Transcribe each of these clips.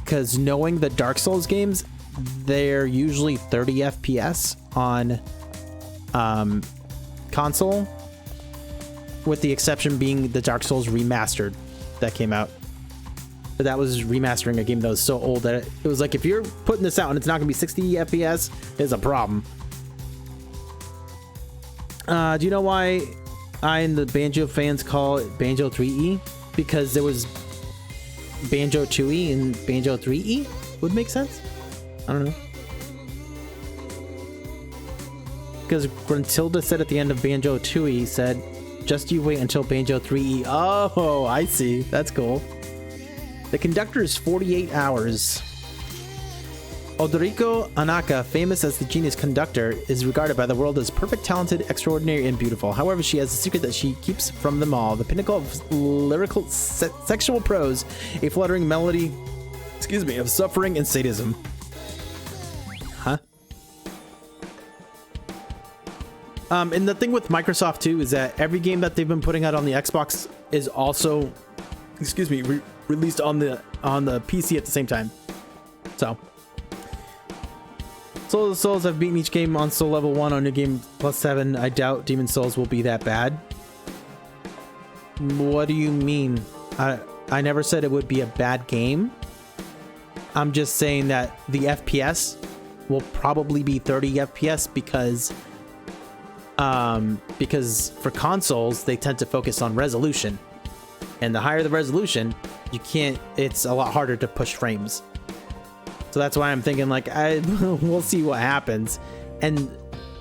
Because knowing the Dark Souls games, they're usually 30 FPS on console, with the exception being the Dark Souls Remastered that came out. But that was remastering a game that was so old that it was like, if you're putting this out and it's not going to be 60 FPS, it's a problem. Do you know why I and the Banjo fans call it Banjo 3E? Because there was Banjo 2E and Banjo 3E would make sense? I don't know. Because Gruntilda said at the end of Banjo 2E, said, just you wait until Banjo 3E. Oh, I see. That's cool. The conductor is 48 hours. Odoriko Anaka, famous as the genius conductor, is regarded by the world as perfect, talented, extraordinary, and beautiful. However, she has a secret that she keeps from them all. The pinnacle of lyrical sexual prose, a fluttering melody, of suffering and sadism. Huh? And the thing with Microsoft too is that every game that they've been putting out on the Xbox is also, released on the PC at the same time. So, Soul of the Souls, I've beaten each game on Soul Level 1 on New Game Plus 7. I doubt Demon Souls will be that bad. What do you mean? I never said it would be a bad game. I'm just saying that the FPS will probably be 30 FPS because for consoles, they tend to focus on resolution. And the higher the resolution, it's a lot harder to push frames. So that's why I'm thinking like, we'll see what happens. And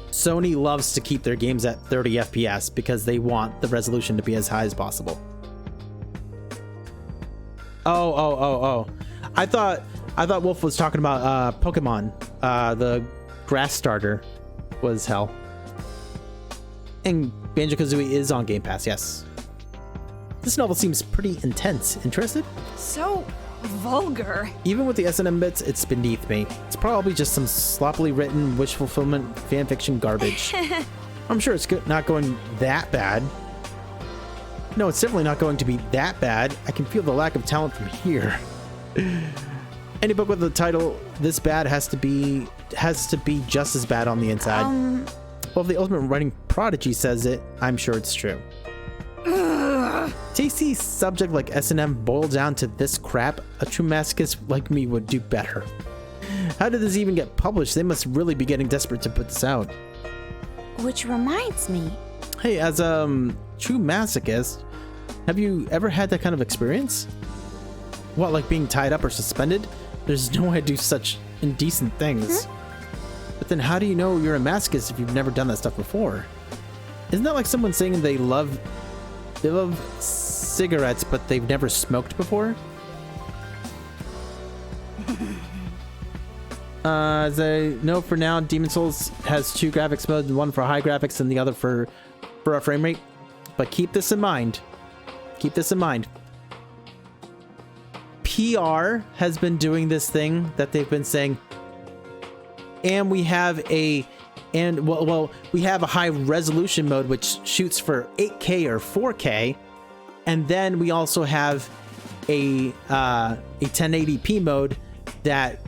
Sony loves to keep their games at 30 FPS because they want the resolution to be as high as possible. Oh. I thought Wolf was talking about Pokemon. The grass starter was hell. And Banjo-Kazooie is on Game Pass, yes. This novel seems pretty intense. Interested? So vulgar. Even with the S&M bits, it's beneath me. It's probably just some sloppily written, wish fulfillment fanfiction garbage. I'm sure it's not going that bad. No, it's definitely not going to be that bad. I can feel the lack of talent from here. Any book with the title this bad has to be just as bad on the inside. Well, if the ultimate writing prodigy says it, I'm sure it's true. Tasty subject like S&M boiled down to this crap, a true masochist like me would do better. How did this even get published? They must really be getting desperate to put this out. Which reminds me. Hey, as a true masochist, have you ever had that kind of experience? What, like being tied up or suspended? There's no way to do such indecent things. But then how do you know you're a masochist if you've never done that stuff before? Isn't that like someone saying they love cigarettes, but they've never smoked before? As I know for now, Demon Souls has 2 graphics modes, one for high graphics and the other for a frame rate. But keep this in mind. PR has been doing this thing that they've been saying, and we have a high resolution mode which shoots for 8K or 4K, and then we also have a 1080p mode that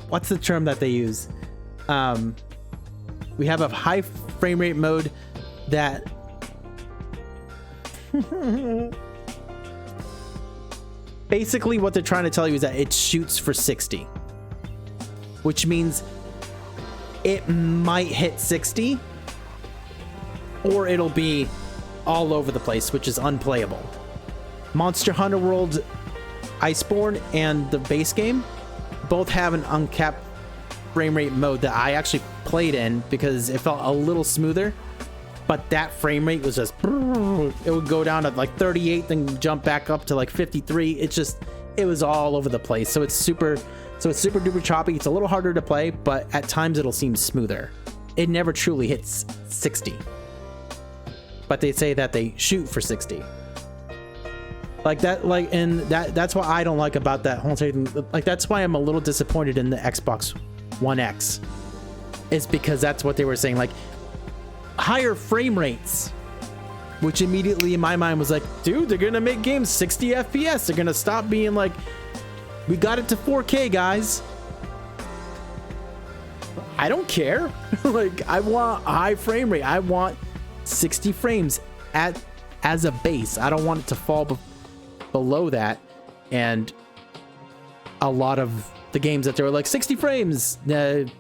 what's the term that they use? We have a high frame rate mode that basically what they're trying to tell you is that it shoots for 60, which means it might hit 60 or it'll be all over the place, which is unplayable. Monster Hunter World Iceborne and the base game both have an uncapped frame rate mode that I actually played in because it felt a little smoother, but that frame rate was just, it would go down to like 38 then jump back up to like 53. It was all over the place. So it's super duper choppy. It's a little harder to play, but at times it'll seem smoother. It never truly hits 60, but they say that they shoot for 60 like that. And that's what I don't like about that whole thing. Like, that's why I'm a little disappointed in the Xbox One X, is because that's what they were saying, like higher frame rates which immediately in my mind was like, dude, they're gonna make games 60 FPS. They're gonna stop being like, we got it to 4K, guys. I don't care. Like, I want a high frame rate. I want 60 frames as a base. I don't want it to fall below that. And a lot of the games that they were like 60 frames, it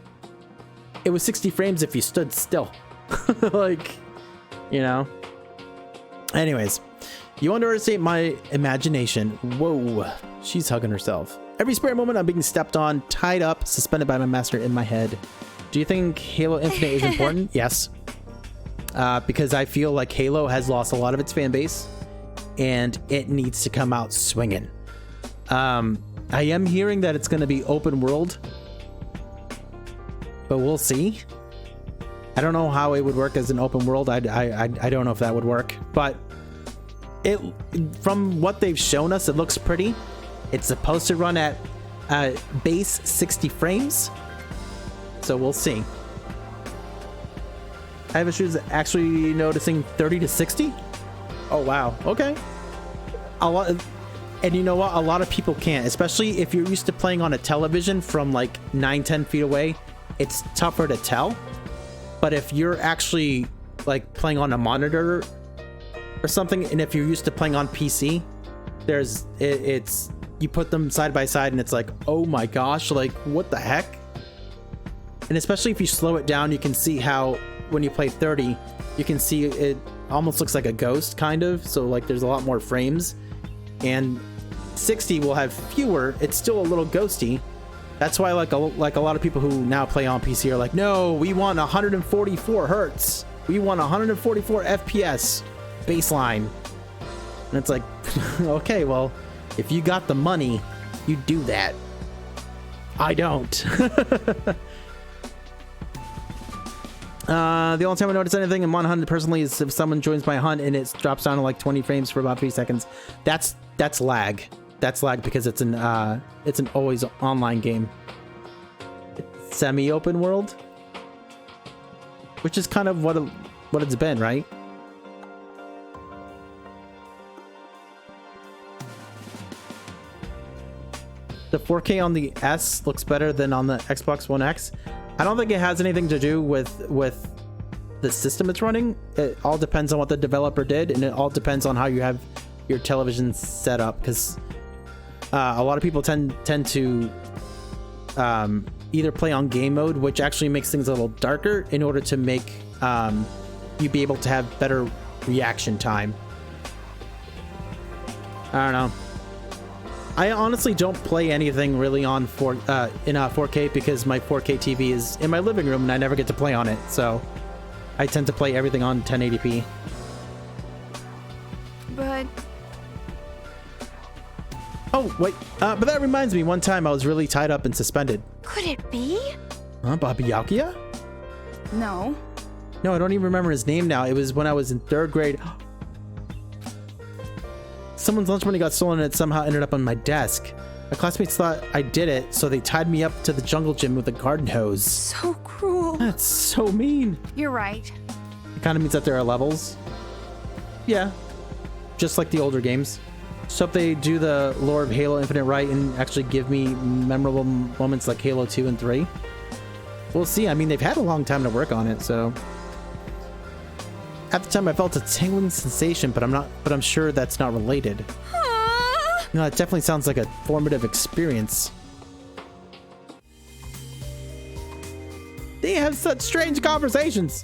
was 60 frames if you stood still. Like, you know. Anyways, you underestimate my imagination. Whoa, she's hugging herself. Every spare moment I'm being stepped on, tied up, suspended by my master in my head. Do you think Halo Infinite is important? Yes. Because I feel like Halo has lost a lot of its fan base and it needs to come out swinging. I am hearing that it's going to be open world, but we'll see. I don't know how it would work as an open world. I don't know if that would work, but from what they've shown us, it looks pretty. It's supposed to run at base 60 frames, so we'll see. I have issues actually noticing 30 to 60. Oh wow, okay. A lot, and you know what? A lot of people can't, especially if you're used to playing on a television from like 9-10 feet away. It's tougher to tell. But if you're actually like playing on a monitor or something, and if you're used to playing on PC, it's you put them side by side and it's like, oh my gosh, like what the heck? And especially if you slow it down, you can see how when you play 30, you can see it almost looks like a ghost kind of. So like there's a lot more frames, and 60 will have fewer. It's still a little ghosty. That's why like a lot of people who now play on PC are like, no, we want 144 hertz. We want 144 FPS baseline. And it's like, okay, well, if you got the money, you do that. I don't. The only time I notice anything in one hunt personally is if someone joins my hunt and it drops down to like 20 frames for about 3 seconds. That's lag. That's lag because it's an always online game. It's semi-open world, which is kind of what it's been, right? The 4K on the S looks better than on the Xbox One X. I don't think it has anything to do with the system it's running. It all depends on what the developer did, and it all depends on how you have your television set up, because a lot of people tend to either play on game mode, which actually makes things a little darker in order to make you be able to have better reaction time. I don't know. I honestly don't play anything really on 4K because my 4K TV is in my living room and I never get to play on it. So I tend to play everything on 1080p. But... Oh, wait. But that reminds me, one time I was really tied up and suspended. could it be? Huh? Bobby Yakuya? No. No, I don't even remember his name now. It was when I was in 3rd grade. Someone's lunch money got stolen and it somehow ended up on my desk. My classmates thought I did it, so they tied me up to the jungle gym with a garden hose. So cruel. That's so mean. You're right. It kind of means that there are levels. Yeah. Just like the older games. So if they do the lore of Halo Infinite right and actually give me memorable moments like Halo 2 and 3, we'll see. I mean, they've had a long time to work on it, so... At the time, I felt a tingling sensation, but I'm sure that's not related. No, it definitely sounds like a formative experience. They have such strange conversations.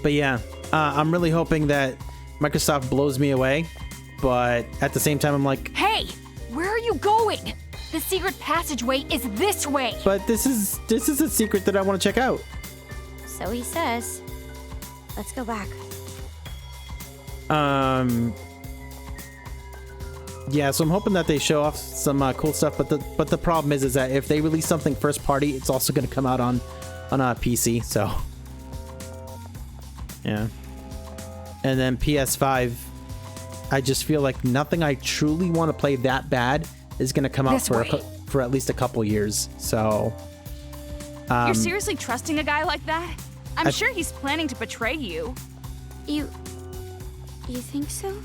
But yeah, I'm really hoping that Microsoft blows me away. But at the same time, I'm like, Hey, where are you going? The secret passageway is this way. but this is a secret that I want to check out. So he says. Let's go back. Yeah, so I'm hoping that they show off some cool stuff, but the problem is that if they release something first party, it's also going to come out on a PC, so yeah. And then PS5, I just feel like nothing I truly want to play that bad is going to come out for at least a couple years. So You're seriously trusting a guy like that? I'm sure he's planning to betray you. You think so?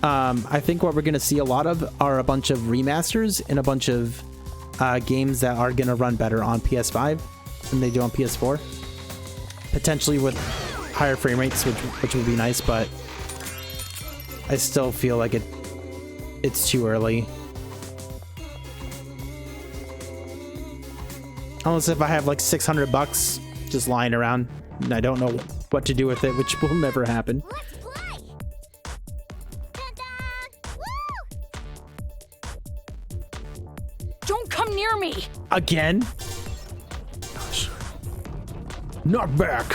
I think what we're going to see a lot of are a bunch of remasters and a bunch of games that are going to run better on PS5 than they do on PS4. Potentially with higher frame rates, which would be nice, but I still feel like it's too early. Unless if I have like $600 just lying around and I don't know what to do with it, which will never happen. Let's play! Ta-da! Woo! Don't come near me! Again? Gosh. Knock back!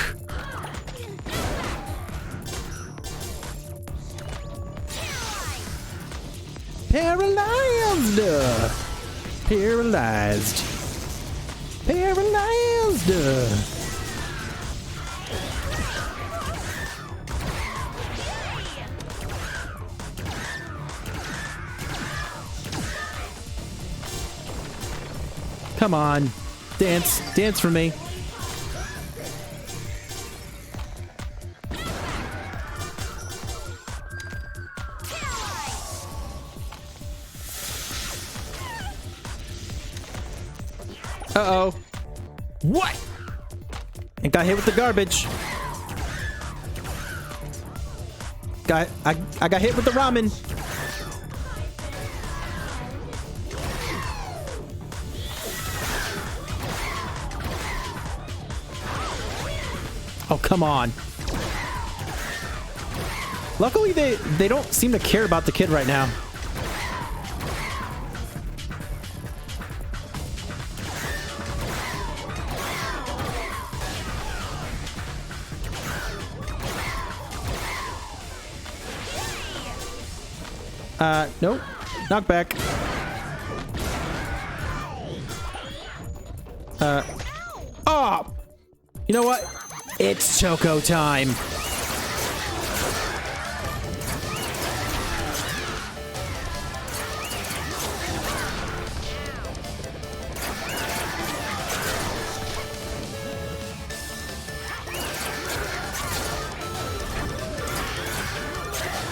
Paralyzed! Paralyzed! Paralyzed! Come on. Dance. Dance for me. Uh-oh. What? And got hit with the garbage. I got hit with the ramen. Oh, come on. Luckily, they don't seem to care about the kid right now. Nope. Knock back. Oh! You know what? It's Choco time.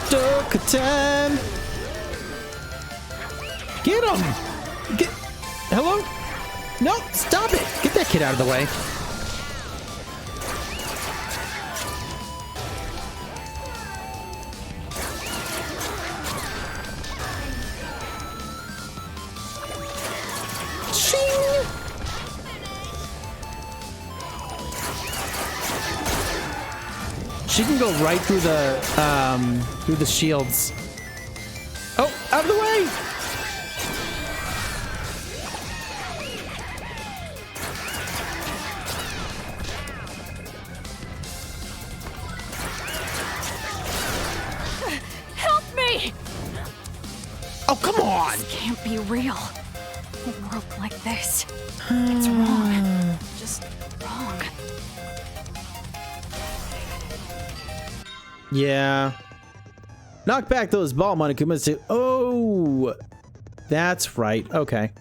Choco time. Get him! Get... Hello? No, stop it! Get that kid out of the way. Shing! She can go right through the shields. Oh, out of the way! Oh, come on! This can't be real. A world like this. It's wrong. Just wrong. Yeah. Knock back those ball Monokumas to... Oh! That's right. Okay.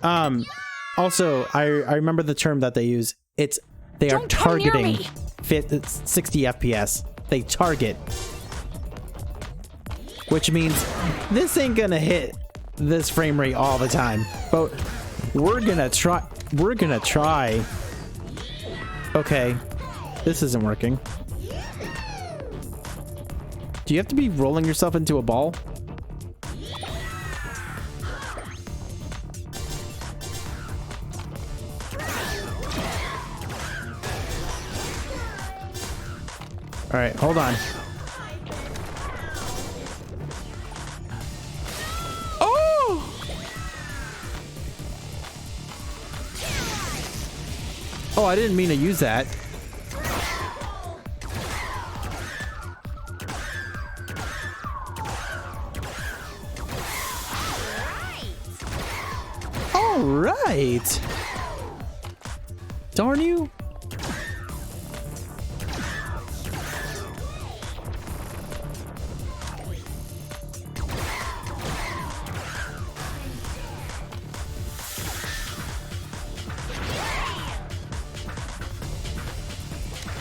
Also, I remember the term that they use. They are targeting 60 FPS. They target. Which means this ain't gonna hit this frame rate all the time. But we're gonna try. We're gonna try. Okay. This isn't working. Do you have to be rolling yourself into a ball? All right, hold on. Oh, I didn't mean to use that. All right. Darn you.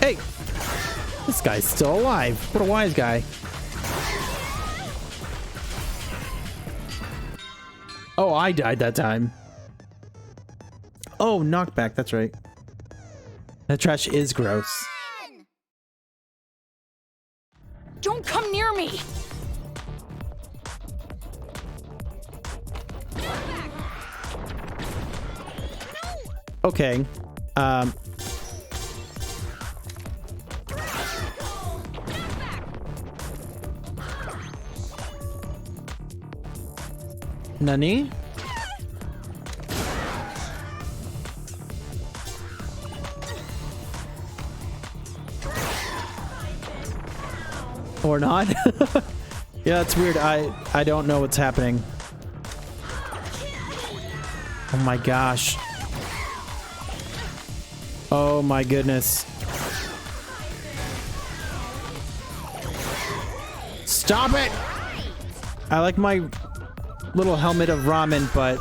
Hey! This guy's still alive. What a wise guy. Oh, I died that time. Oh, knockback. That's right. That trash is gross. Don't come near me! Okay. Nani? Or not? Yeah, it's weird. I don't know what's happening. Oh my gosh. Oh my goodness. Stop it! I like my little helmet of ramen, but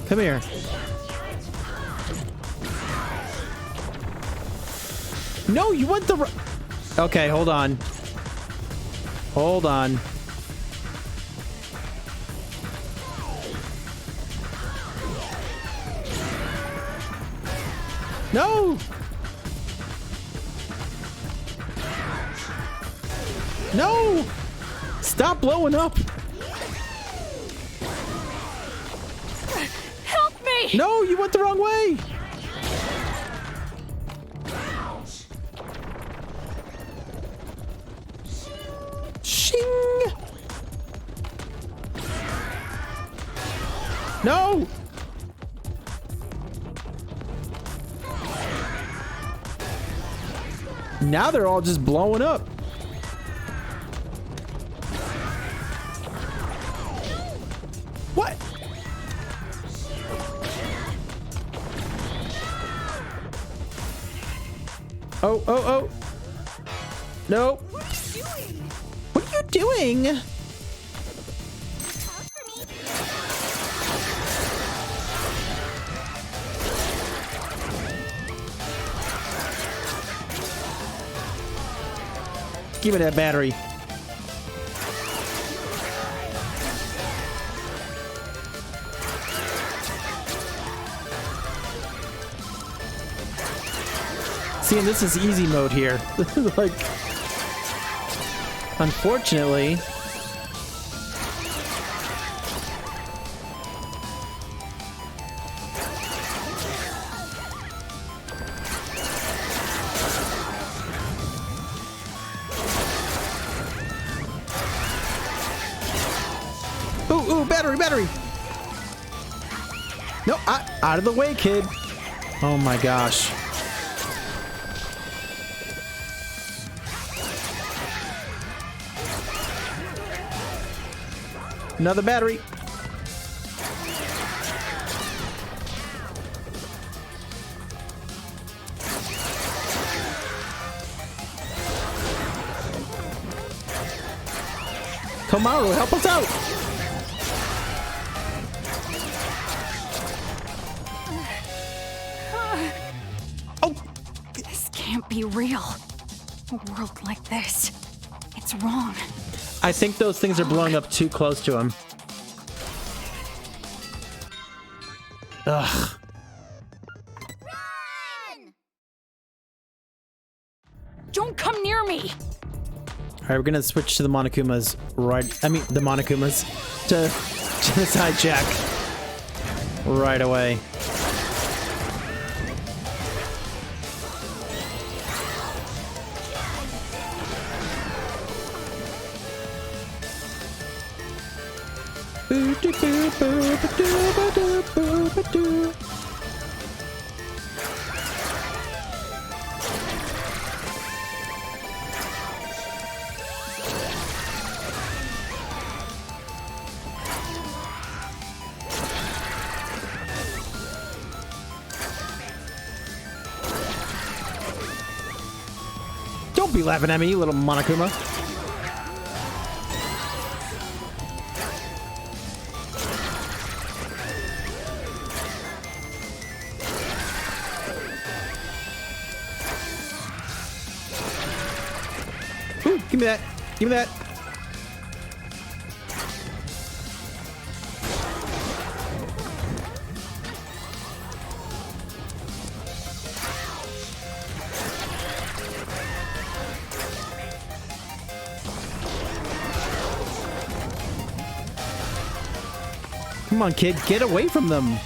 come here. No, you went the okay, hold on. Hold on. No! No! Stop blowing up! Help me! No, you went the wrong way! Shing! No! Now they're all just blowing up. What? Oh. No. What are you doing? Give me that battery. See, and this is easy mode here. Like, unfortunately. Ooh, battery. No, out of the way, kid. Oh my gosh. Another battery. Komaru, help us out. Oh, This can't be real. A world like this. It's wrong. I think those things are blowing up too close to him. Ugh. Don't come near me! Alright, we're gonna switch to the Monokumas the Monokumas to Genocide Jack right away. Don't be laughing at me, you little Monokuma. Ooh, give me that. Give me that. Come on, kid, get away from them.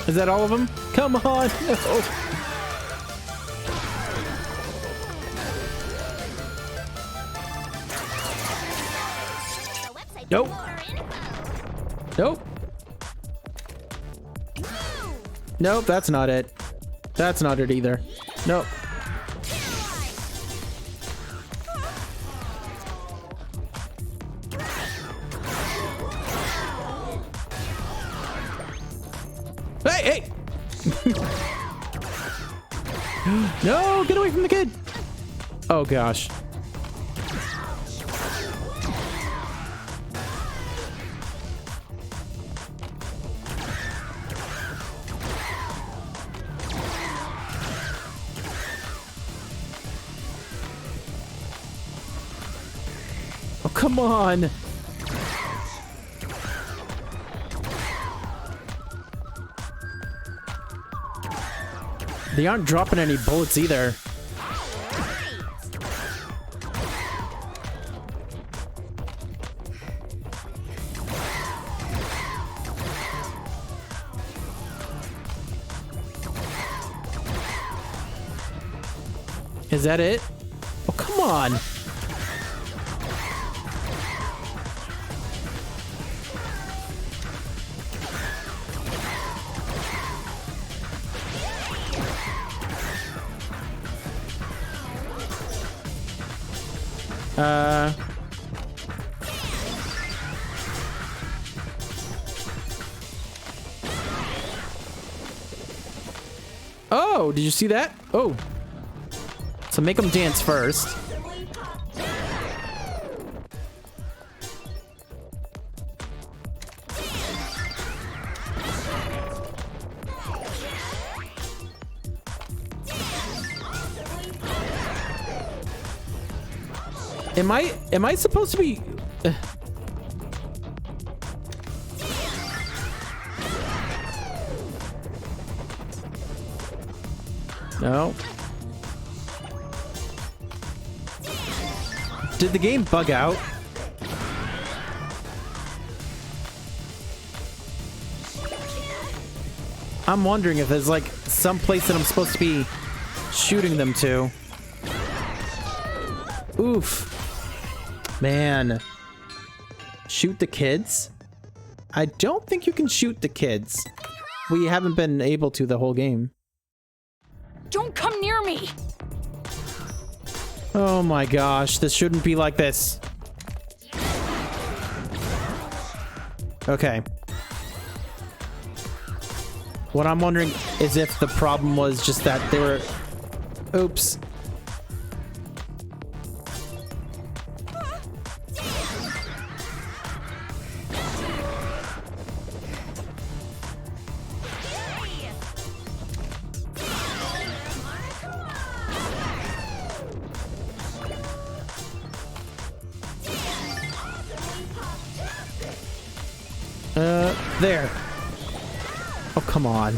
Is that all of them? Come on, no. Nope. Nope. Nope, that's not it. That's not it either. Nope. Hey, hey! No, get away from the kid! Oh gosh. Oh, come on! They aren't dropping any bullets either. Is that it? Oh, come on. Oh, did you see that? Oh. So make them dance first. Am I supposed to be No. Did the game bug out? I'm wondering if there's like some place that I'm supposed to be shooting them to. Oof. Man. Shoot the kids? I don't think you can shoot the kids. We haven't been able to the whole game. Don't come near me! Oh my gosh, this shouldn't be like this. Okay. What I'm wondering is if the problem was just that they were... Oops. There. Oh, come on.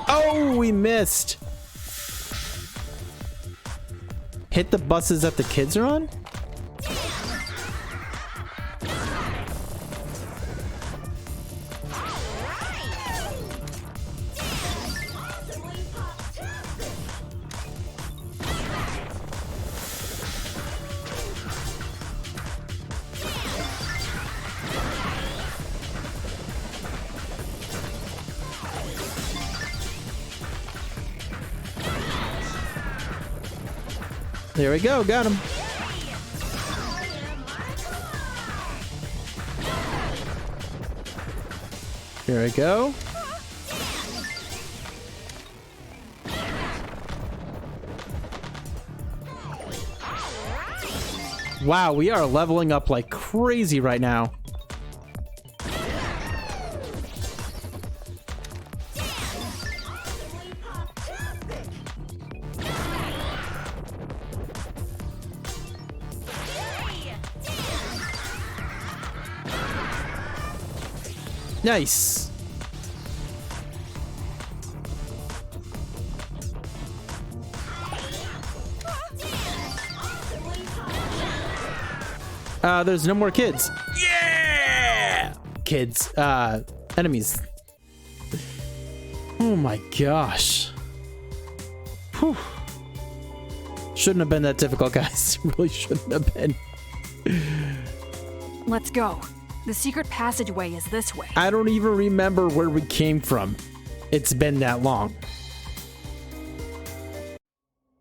Oh, we missed. Hit the buses that the kids are on? There we go. Got him. Here we go. Wow, we are leveling up like crazy right now. Nice. There's no more kids. Yeah! Kids. Enemies. Oh my gosh. Whew. Shouldn't have been that difficult, guys. Really shouldn't have been. Let's go. The secret passageway is this way. I don't even remember where we came from. It's been that long.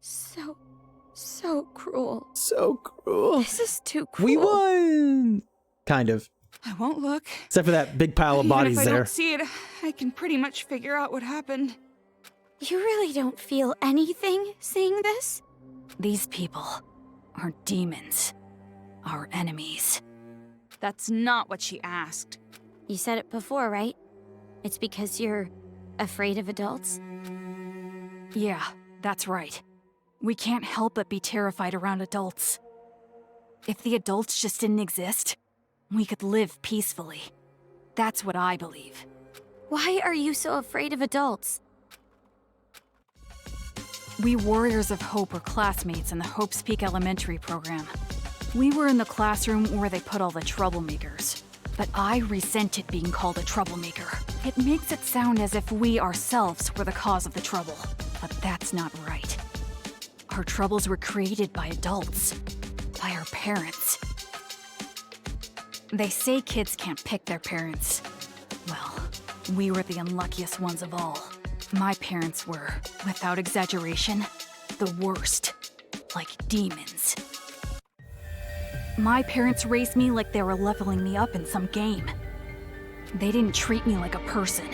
So cruel. So cruel. This is too cruel. We won! Kind of. I won't look. Except for that big pile of Even bodies if I there. don't see it, I can pretty much figure out what happened. You really don't feel anything seeing this? These people are demons. Our enemies. That's not what she asked. You said it before, right? It's because you're afraid of adults? Yeah, that's right. We can't help but be terrified around adults. If the adults just didn't exist, we could live peacefully. That's what I believe. Why are you so afraid of adults? We Warriors of Hope were classmates in the Hope's Peak Elementary program. We were in the classroom where they put all the troublemakers. But I resented being called a troublemaker. It makes it sound as if we ourselves were the cause of the trouble. But that's not right. Our troubles were created by adults. By our parents. They say kids can't pick their parents. Well, we were the unluckiest ones of all. My parents were, without exaggeration, the worst. Like demons. My parents raised me like they were leveling me up in some game. They didn't treat me like a person.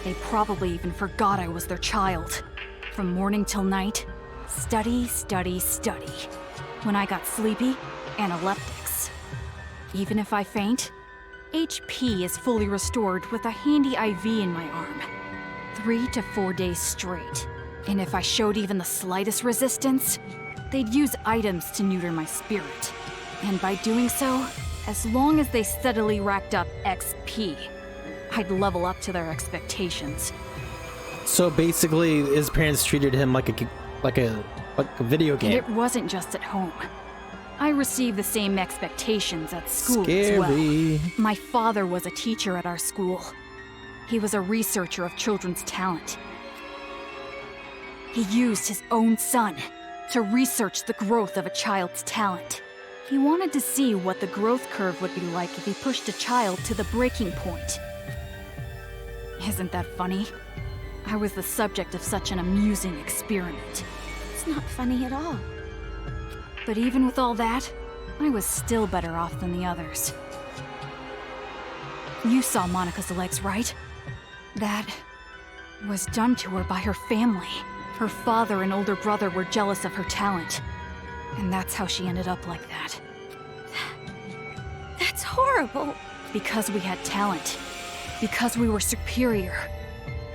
They probably even forgot I was their child. From morning till night, study, study, study. When I got sleepy, analeptics. Even if I faint, HP is fully restored with a handy IV in my arm. 3 to 4 days straight. And if I showed even the slightest resistance, they'd use items to neuter my spirit. And by doing so, as long as they steadily racked up XP, I'd level up to their expectations. So basically, his parents treated him like a video And game. it wasn't just at home. I received the same expectations at school as Scary. well. My father was a teacher at our school. He was a researcher of children's talent. He used his own son to research the growth of a child's talent. He wanted to see what the growth curve would be like if he pushed a child to the breaking point. Isn't that funny? I was the subject of such an amusing experiment. It's not funny at all. But even with all that, I was still better off than the others. You saw Monica's legs, right? That was done to her by her family. Her father and older brother were jealous of her talent. And that's how she ended up like that. That's horrible. Because we had talent. Because we were superior.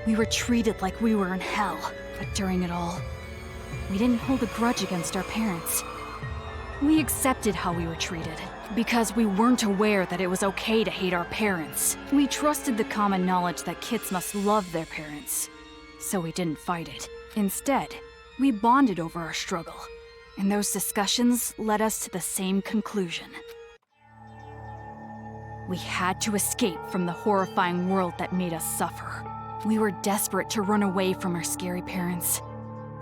We were treated like we were in hell. But during it all, we didn't hold a grudge against our parents. We accepted how we were treated. Because we weren't aware that it was okay to hate our parents. We trusted the common knowledge that kids must love their parents. So we didn't fight it. Instead, we bonded over our struggle. And those discussions led us to the same conclusion. We had to escape from the horrifying world that made us suffer. We were desperate to run away from our scary parents,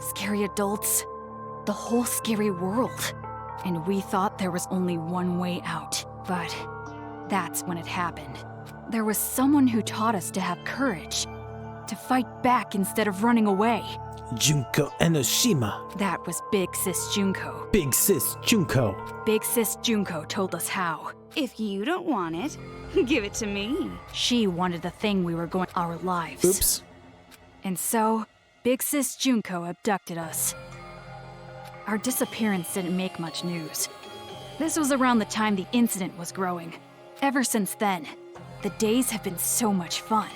scary adults, the whole scary world. And we thought there was only one way out. But that's when it happened. There was someone who taught us to have courage, To fight back instead of running away. Junko Enoshima. That was Big Sis Junko. Big sis Junko. Big Sis Junko told us how. If you don't want it, give it to me. She wanted the thing we were going our lives. Oops. And so, Big Sis Junko abducted us. Our disappearance didn't make much news. This was around the time the incident was growing. Ever since then, the days have been so much fun.